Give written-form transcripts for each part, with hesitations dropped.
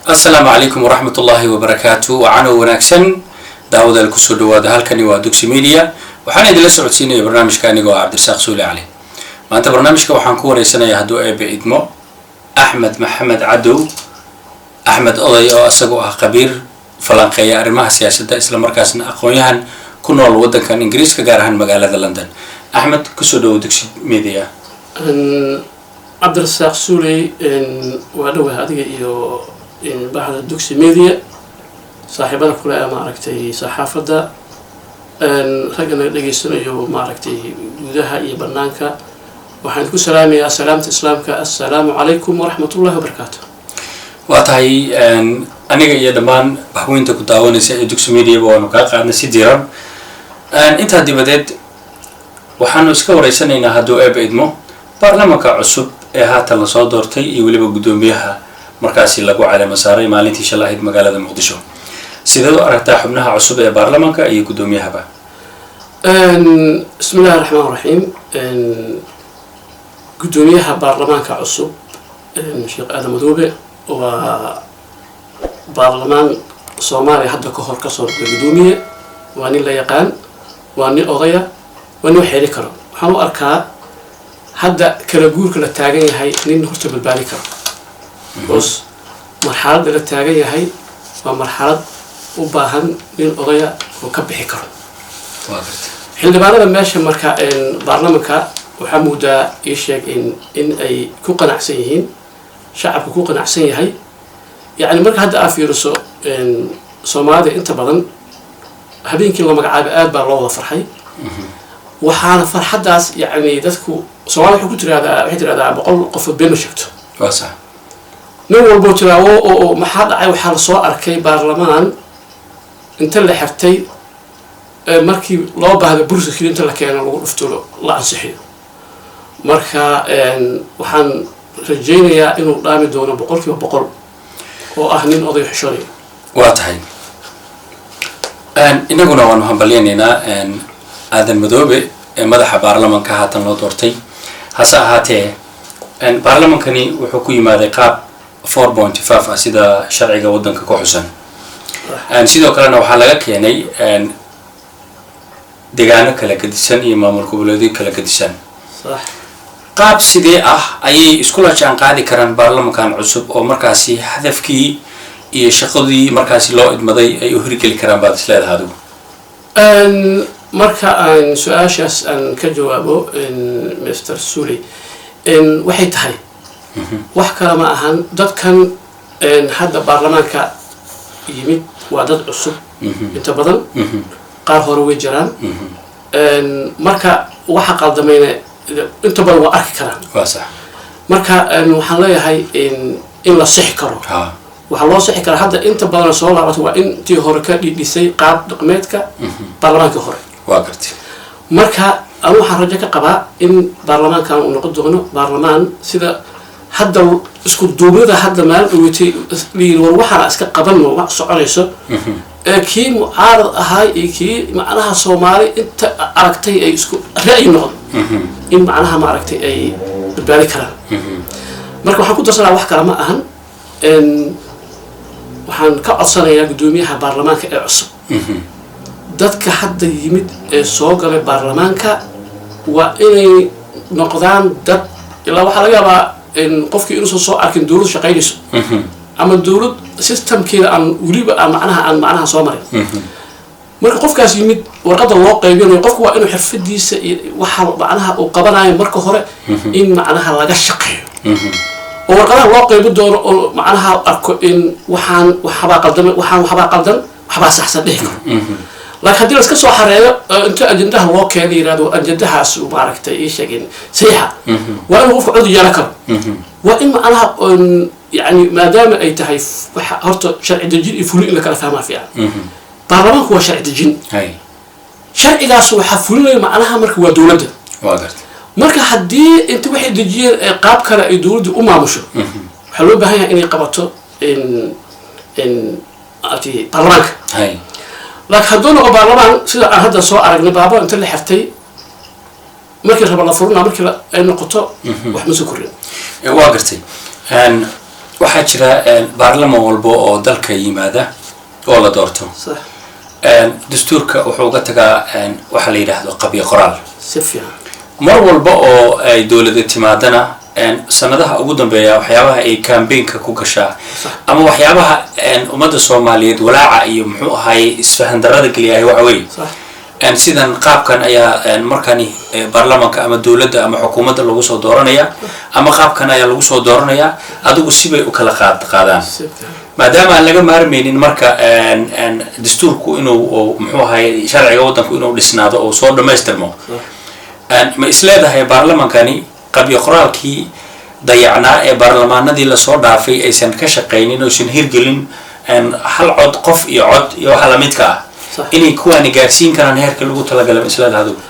السلام عليكم ورحمة الله وبركاته وعنو وناكسن داود الكسود وهذا هالكني ودوكسي ميديا وحنا إذا لسه عدسيني برنامج كاني جو عبد الرزاق سولي عليه ما أنت برنامج كوا حنكون رئيسنا يهدو بإدمو أحمد محمد عدو أحمد أضي أو أسقوها خبير فلانقيا أرمها سياسة إسلام مركزنا أقوياهن كنا الوضع كان إنجليز كجارهن مقالة لندن أحمد كسود ودوكسي ميديا عبد الرزاق سولي وهذا هذه إيو بعد الدوكسي ميديا صاحبنا كلها معركتي صحافة رجعنا لقيسنا يو معركتي وذاها إيه برنامج وحنكون سلام يا سلامة إسلامك السلام عليكم ورحمة الله وبركاته. واتهاي أنا جاي دمان بحوين تكتاون سي دوكسي ميديا ونقاق عن سيديران أنت هدي بدأت وحنو سكوا رئيسنا إن هدو بإدمو برنامج عصب هات الله صادرتي يولي بقدوم بها مركزي لقوا على مساري مالتي شلاهد مقالة مقدشو سيدو أرتاح حبناها عصب برلمانك أي قدوميها با بسم الله الرحمن الرحيم قدوميها برلمانك عصب شيخ آدم مدوبة وبرلمان صومالي حتى كهور كسر قدومية واني لا يقان واني أضيع واني وحيري كرم حنو أركا هذا كلاجور كلا تاجي هاي نين هرتب البالكة بس مرحلة اللي تاجي هاي ومرحلة وباهن نين قضية وكب حكر حين بعنا ماشي مركا إن برلمانك وحمودا يشيك إن أي كوقنا عسيين شعب كوقنا عسيين هاي يعني مركا هذا أفيرسو إن صومالي أنت بدن هبين كل ما قاعد آد برلو فرحي وحنا فرحداس يعني دتكو سؤال حكوا ترى هذا بقول قف بين شكته. واسع. نور بوتلا أو محل عيو حال صو أركي برلمان أنت اللي حرتي مركي لا بعد برز كذي أنت اللي كان لو رفتله الله أنصحه. مركا وحن رجينا يا إنه دام دونا بقول كيف بقول وأهنين قضي حشري. واتهاي. إننا قلنا وانهم بلياننا آدم مدوبة مدح برلمان كهاتن لو دورتي هسا هاته ان برلمان كني وحكومي ماذا قاب 4.5 أسيدا شرعي جودن كحسن ان سيدو كلنا وحلاك يعني ان دجانا كلا كدسان إمام الكبلادي كلا كدسان صح قاب سيدي أي إسكولا كان قاعد كران برلمان كان عصب أو مركزي هدف كي يشقدي مركزي لو إدمضي أي هريك الكرام بعد سلاد هادو marka aan su'aashaas aan ka jawaabo Mr. Suli waxay tahay wax kale ma ahan dadkan hadda baarlamaanka yimid waa dad cusub inta badan qaar hore way jiraan marka waxa qaldamayna inta badan waa arki karaan waa sax marka waxaan leeyahay in la sixi karo waxa loo sixi karaa hadda inta badan soo laabato waa intii hore ka dhidhisay qaab dhaqameedka baarlamaanka hore واقرتي مركا أنا حرجك قبا إن برلمان كانوا نقدونه برلمان سيدا حدا اسكت دوبه حدا مال ويتي لي وروحنا اسك قبلنا ما سعريسه كي معارض هاي كي معناها صومالي انت عرقتي اي اسكو رأي نقد إن معناها ما عرقتي اي بالبالي كلام مركا waxaan ku darsanaa wax kala ma ahan waxaan ka codsanayaa gudoomiyaha baarlamaanka ee cusub dadka hadda yimid ee soo galay baarlamaanka waa inay noqdaan dad ilaa waxa laga yaabaa in qofkii inuu soo arkin dawlad shaqaynayso ama dawlad systemkeeda aan waliba macnaha soo marin marka qofkaas yimid warqada loo qaybinayo qofku waa inuu xirfadiisa waxa macnaha uu qabanayo marka hore in macnaha laga shaqeeyo oo warqada loo qaybin doono oo macnaha arko in waxba qaldan waxba saxsan dhihi karo لكن هذه الأشخاص حرية أنت أجندها الله كذي يرادوا أجندها سو معركة إيش يعني سيحة وأنا وقف عضو يركب وإما أنا يعني ما دام أي تهيف هرت شرع الجن يفولي لك الفهم فيها برلمان هو شرع الجن شرع إذا سو حفولي معناها مرك هو دولة مرك حدي أنت واحد الجن قاب كلا يدور دي مشو حلو بهاي إني قبضته إن أتي برلمان لكن هذول برلمان سيدا هذا سواء عرقنا بابا أنت اللي حفتي مركز رب الله فرنا مركز إنه قطع وحمس كورين واقرتي waxaa jira baarlaman walbo oo dalka yimaada oo la doorto صح dastuurka wuxuu uga tagaa waxa la yidhaahdo qabyo qoraal سفيان mar walba oo ay dowladda timaadana sanadaha ugu dambeeya waxyaabaha ay campaignka ku gashaa ama waxyaabaha ummadda Soomaaliyeed walaaca iyo muxuu ahaay isfahan darada galiyahay waxa weey صح sidan qaabkan ayaa markani baarlamaanka ama dowladda ama xukuumadda lagu soo dooranaya ama qaabkan ayaa lagu soo dooranaya adigu sibay u kala qaadaan maadaama aan laga maarmaynin marka dastuurku inuu muxuu ahaay sharciga waddanku inuu dhisnaado oo soo dhameystirmo ma isleedahay baarlamaankani qabyo qoraalkii dayacnaa ee baarlamaanadii la soo dhaafay aysan ka shaqeynin oo aysan hirgelin hal cod qof iyo cod iyo waxa la midka ah inay kuwaani gaarsiin karaan heerka lagu talagalay isleedahay adigu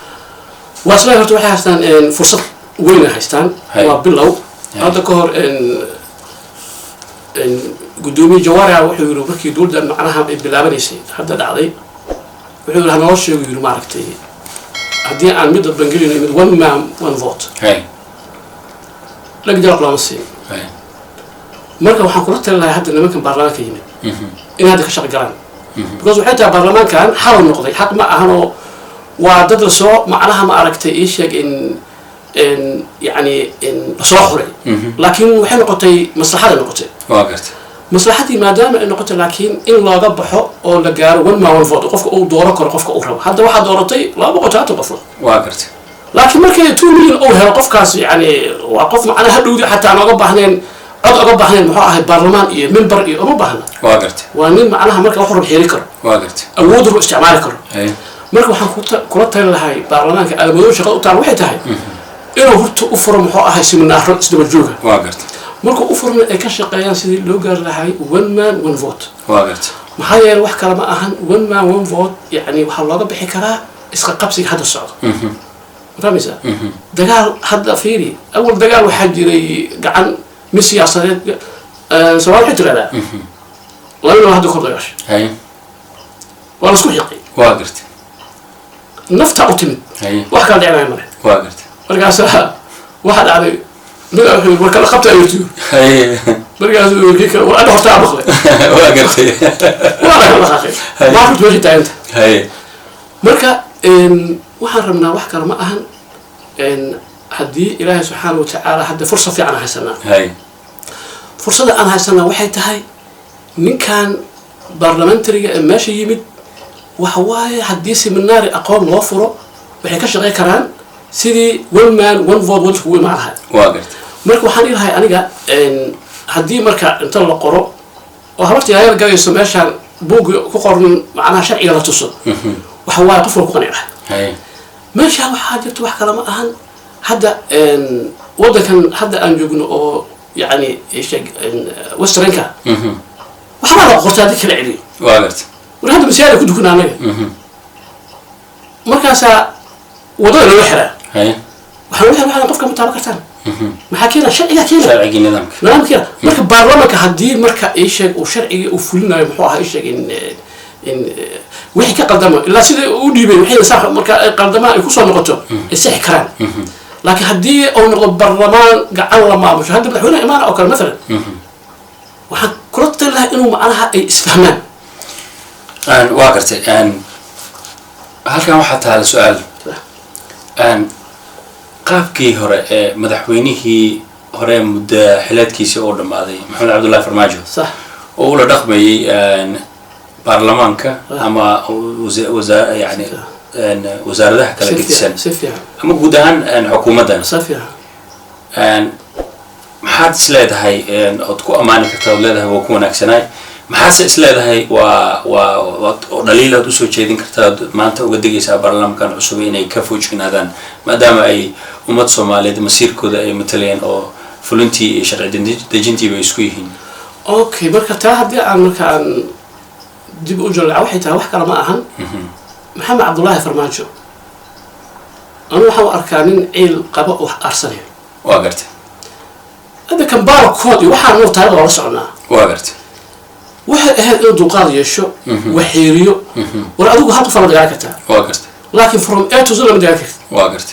واصلي هرت waxay haystaan fursad weyn ay haystaan waa bilow hadda ka hor gudoomiye Jawaari wuxuu yiri markii dowladda macnaha ay bilaabaneysay hadda dhacday wuxuu yiri hanoo sheego yiri maaragtay haddii aan mid bangalin mid one man one vote laga jaro lama siin marka waxaan kula talinayaa hadda nimankan baarlamaanka yimid in hadda ka shaqo galaan because waxay tahay baarlamaankan xal noqday xaq ma ahan oo waa dad la soo macnaha ma aragtay ii sheeg in yani in soo xuray laakiin waxay noqotay maslaxada noqotay waa gartay maslaxadii maadaama ay noqotay laakiin in looga baxo oo la gaaro one man one vote qofka uu dooro karo qofka uu rabo hadda waxaa dooratay 200 qof waa gartay laakiin markay 2 milyan oo helo qofkaas yani waa qof macnaha hadhowdi xataa aan uga baahneen cod uga baahneen muxuu ahay baarlamaan iyo member iyo uma baahna waa gartay waa nin macnaha marka wax rub xiri karo waa gartay awood uu isticmaali karo marka waxaan kula talin lahay baarlamaanka almadoow shaqada u taal waxay tahay inuu horta u furo muxuu ahay seminaaro isdaba jooga waa gartay marka u furna ay ka shaqeeyaan sidii loo gaar lahay one man one vote waa gartay maxaa yeelay wax kale ma ahan one man one vote yani waxaa looga bixi karaa isqa qabsiga hadda socdo fahmaysaa dagaal hadda fiiri awal dagaal waxaa jiray gacan min siyaasadeed Soomaali waxay tiraahdaa laba hadda kor dagaashay waa la isku xiqay waa gartay nafta u timid wax kala dhacay male waa gartay markaas waxa dhacday mid wuxuu marka la qabtay ayuu markaas uu kii kale waa horta abaqle waa gartay waa la xaqay ma ku wajhi taayinta marka waxaan rabnaa wax kale ma ahan haddii ilaahay subxaanahu wa tacaala hadda fursad fiican haysanaa fursada aan haysanaa waxay tahay ninkan baarlamentariga ee meesha yimid waxa waaye haddii seminaari aqoon loo furo waxay ka shaqey karaan sidii one man one vote wadku u imaan lahay waa gartay marka waxaan ilahay aniga haddii marka inta la qoro oo habartii hayal galayso meeshaan buug ku qoran macnaha sharciga la tuso waxa waaye qof ku qanci lahay meesha waxaa jirta wax kale ma ahan hadda waddankan hadda aan joogno oo يعني ايش وسترنكا وحنا لا قرت هذيك العلي واقرت وهذا مسيار كنت كنا انا مركاسا وضع له وحره هي وحنا قفكه متابعتان ما حكينا شرعي نظامك كده marka baarlamaanka hadii marka ay sheeg oo sharciga uu fulinayo muxuu ahaa sheeg in wixii ka qaldamo ila sida uu dhiibay wixii sax marka ay qaldama ay ku soo noqoto isix karaan لكن هدي أو نقول برلمان قعد ما مش هذا بحونا إمارة أو كذا مثلا وحن كرت لها إنه معناها أي إسفهمان واقرتي هل كان واحد هذا السؤال قابكي هراء مدحوينه هراء مدة حلات كيسي أول ماضي محمد عبد الله فرماجو صح أول رقمي برلمانك أما يعني وزارتها kala gedisan ama guud ahaan xukuumaddan maxaad isleedahay ood ku ammaani kartaa ood leedahay waa ku wanaagsanaay maxaadse isleedahay waa dhaliil aad usoo jeedin kartaa maanta uga degaysaa baarlamaankan cusub inay ka foojignaadaan maadaama ay ummad Soomaaliyeed masiirkooda ay matalayaan oo fulintii iyo sharci dejintii bay isku yihiin okay marka taa haddii aan markaan dib u jilaa waxay tahay wax kale ma ahan محمد عبد الله فرماجو أنا وحنا أركانين عيل قبأ وأرسنال واقرت هذا كان بارك كودي وحنا نور تهذا ولا صعنا واقرت واحد هذا عنده قاضي يشو وحيريو ورأدوه هذا فرد جاكته واقرت لكن from A to Z لم جاكت واقرت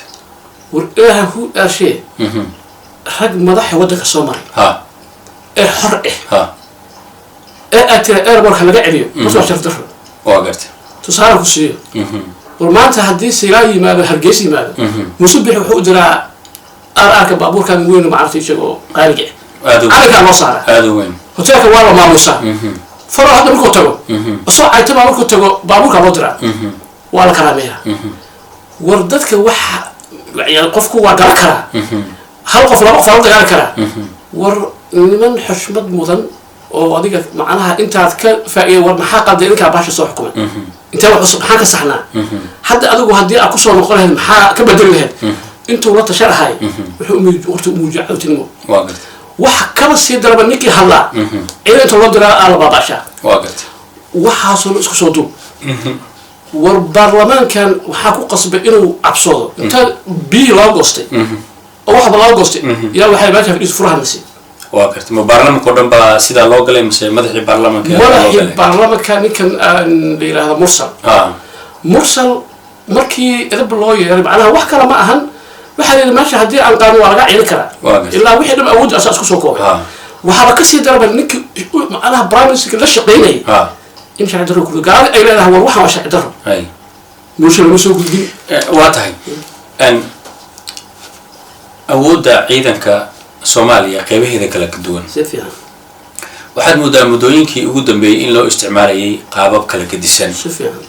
ورأها هو أشيء حق مضحي ودك الصومري ها حر ها أتى أربعة خلقة عليه بس ما شرط درهم واقرت تصارع كسيه ورما أنت هدي سيراي ما بهرجيسي ما مصبح وحودرا أراك بابور كان وين ما عرفت شو قارجة أنا كان وصار هذا وين هتاك والله ما وصار فرا هذا مركو تجو الصوع عيتما مركو تجو بابور كان ودرا ولا كلامها وردتك وح يعني قفكوا وقالكرا هل قف لا قف لا قالكرا ور من حشمد مدن oo adiga macnaha intaad ka faa'iido war maxaa qalday inka baasha soo xukumay inta wax subxaan ka saxnaa hadda adigu hadii aad ku soo noqon lahayd maxaa ka bedel lahayd intuu la tasharahay wuxuu muujacawtinimo wax kaba sii darba ninkii hadla inta loo diraa ala baabasha waxa soo isku soo duub war baarlamaankan waxa ku qasbay inuu cabsoodo inta bii loo goostay oo wax loo goostay yaa waxay baasha is furahanaysi واقرت ما برلمان كودن با سيدا لو غلي مسي مدخي برلمان كان مدخي برلمان كان ليلى مرسل مرسل markii idab loo yeeray macnaha wax kala ma ahan waxa la meesha hadii aan qaano waa laga ciidan kara ilaa wixii dhab awood asaas ku soo koobay waxa ka sii darban ninkii macnaha barnaamijka la shaqeynay in sharci daro ku gaar ay leedahay war waxa sharci daro hay mushal ma soo gudbin waa tahay an awooda ciidanka Soomaaliya qaybaheeda kala duwan sifiican waxaad moodaa mudooyinkii ugu dambeeyay in loo isticmaalayay qaabab kala gedisan sifiican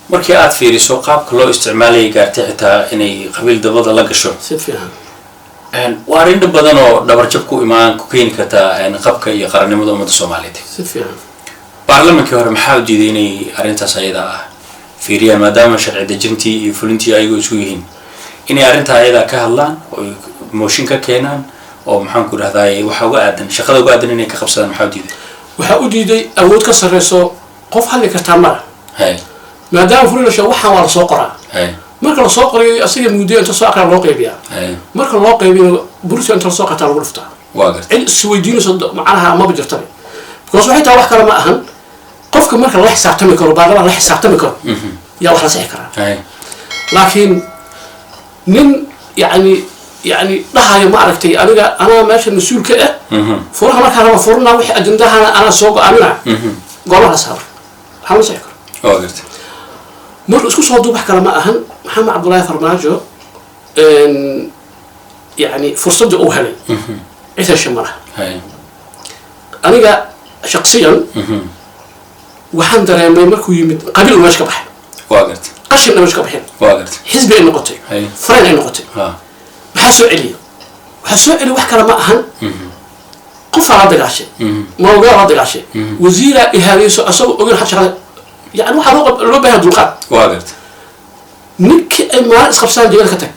markii aad fiiriso qaabka loo isticmaalayay gaartay xitaa inay qabiil dabada la gasho sifiican waa arrin badan oo dhabarjab ku imaan ku keeni karta qabka iyo qarannimada ummadda Soomaaliyeed sifiican baarlamaanka hore maxaa u diiday inay arrintaas ayada ah fiiriyaan maadaama sharci dejintii iyo fulintii ayagu isku yihiin inay arrinta ayada ka hadlaan oo mooshin ka keenaan oo maxaan ku rahdaay waxa uga aadan shaqada uga aadan inay ka qabsadaan maxaa diiday waxa u diiday awood ka sareyso qof hal ka taamar hay maadaama fulilasha waxa waa soo qoraa hay marka la soo qoray asiga muddo inta soo aqra loo qaybiyaa hay marka loo qaybiyo bursi inta soo qataa lagu dhuftaa waa gartay cid isweydiinayso macnaha ma jirto because waxay taa wax kale ma ahan qofka marka la xisaabtami karo baarlamaanka la xisaabtami karo yaa wax la saxi karaa hay laakiin nin يعني dhahayo ma aragtay aniga ana meesha masuulka ah furaha marka la furna wixii ajandahana ana soo go'aamina golaha saar waxa la saxo oo gartay marka isku soo duubax kala ma ahan maxamed cabdullaahi farmaajo يعني فرصه oo helay inta shamara hay aniga shakhsiyan waxaan dareemay markuu yimid qabiil meesha ka baxay waa gartay qashin meesha ka baxay waa gartay xisbi ay noqotay fareen ay noqotay maxaa soo celiyo waxa soo celiyo wax kala ma ahan qof ala dagaashay ma oga la dagaashay wasiira ihaadiso asoo ogan xashara yani waxa loo baahan dulqaad waa gartay ninki ay ma isqabsaan jeel ka tag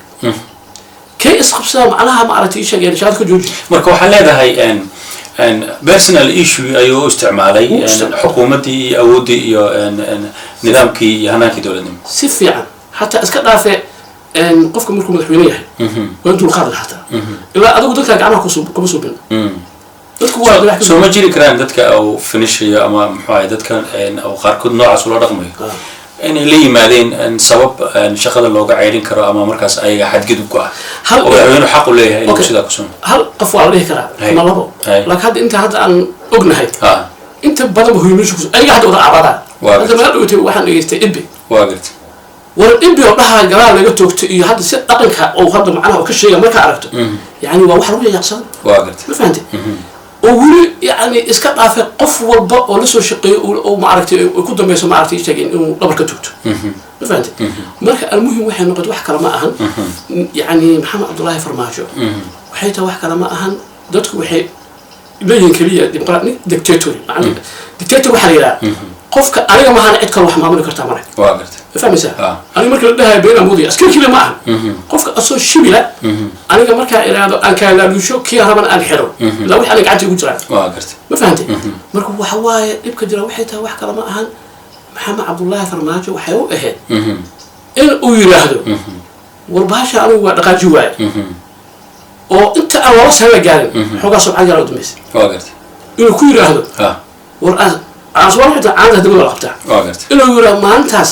kay isqabsaan macnaha ma aragtay shaqeyn shaad ka jooji marka waxa leedahay ان personal issue ayuu isticmaalay xukuumadii awoodii iyo nidaamkii hanaanka dawladnimo si fiican hatta iska dhaafay qofka markuu madaxweyne yahay waa intuu qaad lahaata ilaa adigu dadka gacmaha ku soo bin dadku waa soo ma jiri karaan dadka oo finishiyo ama muxuu ahay dadka oo qaarkood noocaas loo dhaqmayo inay la yimaadeen sabab shaqada looga ceyrin karo ama markaas ayaga xadgudub ku ah oo inuu xaq u leeyahay inuu sida ku soo hal qof waa la dhihi karaa ma labo laakiin inta hadda aan ognahay inta badan hoymiishu ayaga hadda wada abada hadda ma dhawtay waxaan dhageystay ibbi waa gartay war ibbi oo dhaha galaal laga toogto iyo hadda si dhaqanka oo hadda macnaha ka sheegay marka aragto yani waa wax lagu yaqsan waa gartay ma fahantay oo wali yani iska dhaafay qof walba oo la soo shaqeeyo oo ma aragtay oo ku dambeeyso ma aragtay sheegay inuu dhabarka toogto ma fahantay marka almuhim waxay noqotay wax kale ma ahan yani maxamed cabdullaahi farmaajo waxay taa wax kale ma ahan dadku waxay leeyihiin kaliya dictator macnaha dictator waxa la yiraahdaa qofka aniga ma hana cid kale wax maamuli kartaa marag waa gartay fahmaysaa aniga marka la dhahay been amoodi askari kale ma aha qofka asoo shibila aniga marka iraado aan ka laalusho kii raban aan xiro la wixii aniga gacanta ugu jiraa waa gartay ma fahantay marka waxa waaye dibka jira waxay tahay wax kale ma ahan maxamed cabdullaahi farmaajo waxay u ahayd in uu yiraahdo warbaasha anigu waa dhaqaaji waay oo inta aan wala sameey gaarin xogaa soo cagar u dumeysay waa gartay inuu ku yiraahdo war aswar xita aanta dib loo qabtaa waa gartay inuu yiraahdo maantaas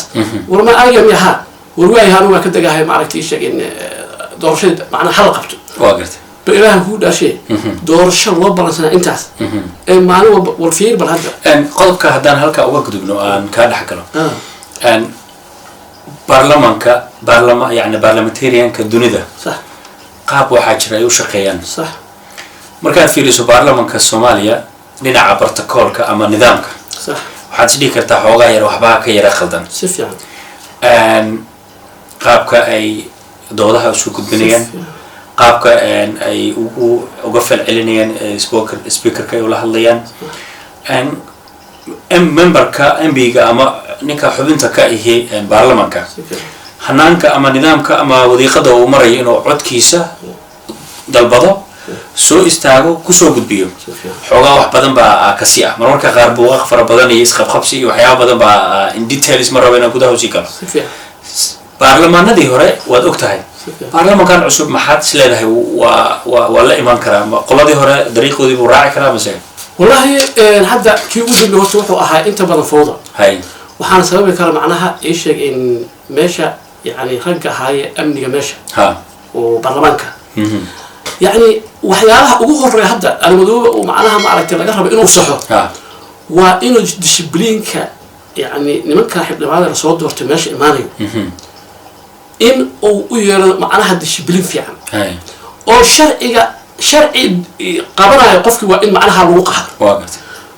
war ma ayam yaha war waay haan waa ka dagahay ma aragtay sheegin doorashada macna hal qabto waa gartay بإله هو ده شيء دور الشر وبلا سنة أنتاس ما هو والفير بالهذا أن قلبك هدان هلك أوقد إنه أن كان حكنا أن برلمان يعني برلمانتيريان كالدنيا صح قاب وحاجر يوشقيان صح مركان في لسه برلمان كالصوماليا لنا عبرت كولك أما نظامك صح waxaad isdhihi kartaa xoogaa yar waxbaa ka yara khaldan si fiican qaabka ay doodaha isu gudbinayaan qaabka ay uga falcelinayaan speakerka ay ula hadlayaan memberka MB-ga ama ninka xubinta ka ahi baarlamaanka hanaanka ama nidaamka ama wadiiqada uu marayo inuu codkiisa dalbado soo istaago kusoo gudbiyo xoogaa wax badan baa kasi ah marmarka qaar buuq fara badan iyo isqabqabsi iyo waxyaabo badan baa in details ma rabo inaan gudaha u sii galo baarlamaanadii hore waad og tahay baarlamaankan cusub maxaad is leedahay waa la imaan karaa qoladii hore dariiqoodii buu raaci karaa mise wallahi hadda kii ugu dambeeyay horta wuxuu ahaa inta badan fowda hay waxaan sababi kara macnaha ii sheeg in meesha yani ragga haaye amniga meesha ha oo baarlamaanka يعني وحيالها ugu horeeya hadda almadooba oo macnaha ma aragtay laga rabo inuu saxo waa inuu disciplineka yani nimanka xibdhibaanada la soo doortay meesha imaanayo in uu u yeelo macnaha discipline fiican oo sharci qabanayo qofkii waa in macnaha lagu qaado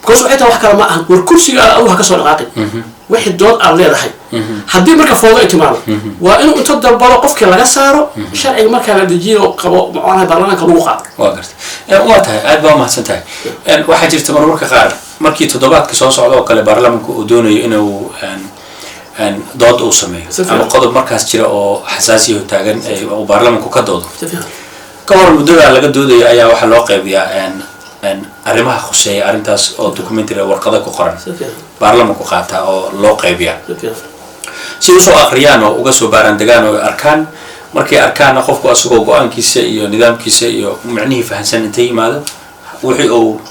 because waxay tahay wax kale ma ahan war kursiga aduha ka soo dhaqaaqay wixii dood aan leedahay haddii marka foodo ay timaado waa inuu inta dalbado qofkii laga saaro sharciga markaa la dejiyo qabo macnaha baarlamaanka lagu qaado waa tahay aad baa mahadsan tahay waxaa jirta marmarka qaar markii toddobaadka soo socda oo kale baarlamaanku uu doonayo inuu dood uu sameeyo ama qodob markaas jira oo xasaasiyo taagan oo baarlamaanku ka doodo ka hor muddada laga doodayo ayaa waxaa loo qaybiyaa arrimaha khuseeya arrintaas oo documentary warqada ku qoran baarlamaanku qaataa oo loo qaybiyaa si u soo akhriyaan oo uga soo baaran degaan oo arkaan markay arkaanna qofku asagoo go-aankiisa iyo nidaamkiisa iyo macnihii fahansan intay yimaado wixii uu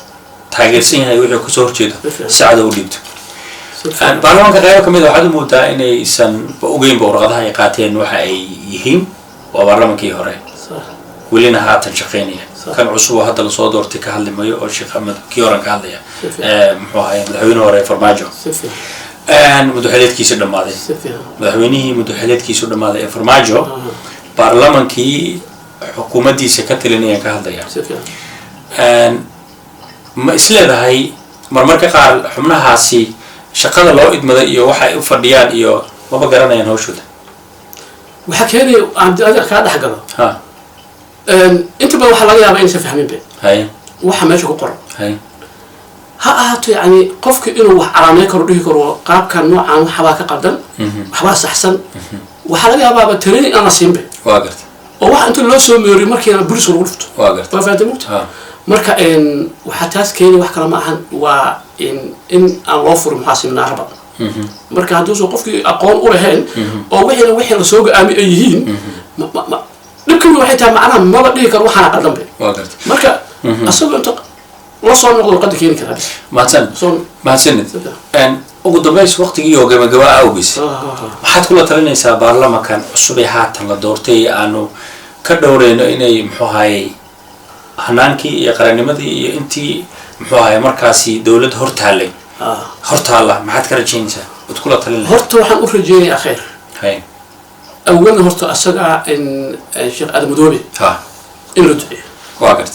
taageersan yahay wixii kasoo horjeedo sacada u dhiibto baarlamaanka qaybo ka mid a waxaad u moodaa inaysan ogeynba warqadaha ay qaateen waxa ay yihiin waa baarlamaankii hore welina haatan shaqeynaya kan cusub hadda la soo doortay ka hadli mayo oo Sheekh Ahmed kii horan ka hadlaya muxuu ahaa madaxweyne hore Farmaajo madaxweynakiisa dhamaaday madaxweynihii madaxweynakiisa dhamaaday Farmaajo baarlamaankii xukuumaddiisa ka talinaya ka hadlaya ma isleedahay marmarka qaar xubnahaasi shaqada loo idmaday iyo waxa ay u fadhiyaan iyo maba garanayaan hawshooda waxa keenay aan ka dhax galo انت بقى waxa laga yaabaa inaysan fahmin be hay waxa meesha ku qoran hay ha ahaato yani qofka inuu wax calaameyn karo dhihi karo qaabka noocan waxa baa ka qaldan waxa saxsan waxa laga yaabaa tareeni aan siinbe waa garta oo wax inta loo soo meeriyo markii booliis lagu dhufto waa garta waa fahamtay marka waxa taas keenay wax kala ma ahan waa in aan loo furo muxaasibna arba marka hadduu soo qofkii aqoon u lahayn oo wixii la soo go'aami ay yihiin لكن waxay tahay macna ma la dhigi karo waxana qaldan be marka asagoo inta la soo noqdo qad keenin kara maasan ugu dambeys waqtigii oo gabagaba awgis waxaad kula talinaysaa baarlamaankan cusub ee haatan la doortay aanu ka dhowreyno inay muxuu ahaayay hanaankii iyo qarannimadii iyo intii muxuu ahaayay markaasi dawlad hortaala maxaad ka rajaynaysaa wad kula talinaysaa horta waxaan u rajaynayaa khayr hay أولا هرت أسرع إن الشيخ آدم دوبي إن لدعي واقعت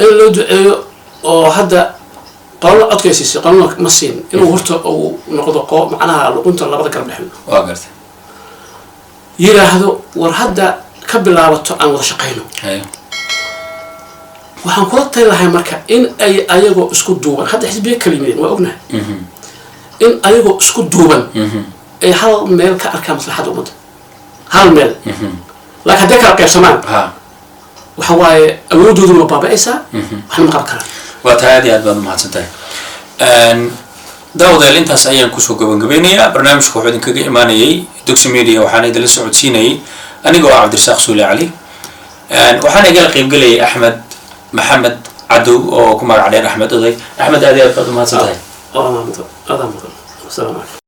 إن لدعي وهذا قال أتكيسيس قالوا مسين إنه هرت أو نقض قو معناها لو كنت الله بدك ربح واقعت يرى هذا ورهذا كبل على عن وشقينه وحنقولت لها مركا إن أيجو اسكت دوبا هذا حسب كلمين وأقولنا إن أيجو اسكت دوبا أي حال ميل كأركان مصلحة أمد هل ميل لكن هذاك القياس سمان وحواي أودو ذو بابا إيسا وحنا مقابل وتهادي هذا ما تنتهي داود اللي أنت سأيان كوسو قبنية برنامج كوحدين كجي إيمانية دوكسي ميديا وحنا دلس سعوديني أنا جو عبد الرزاق سولي علي وحنا قال قيب قلي أحمد محمد عدو أو كمار علي أحمد أضي أحمد هذه هذا ما تنتهي هذا السلام عليكم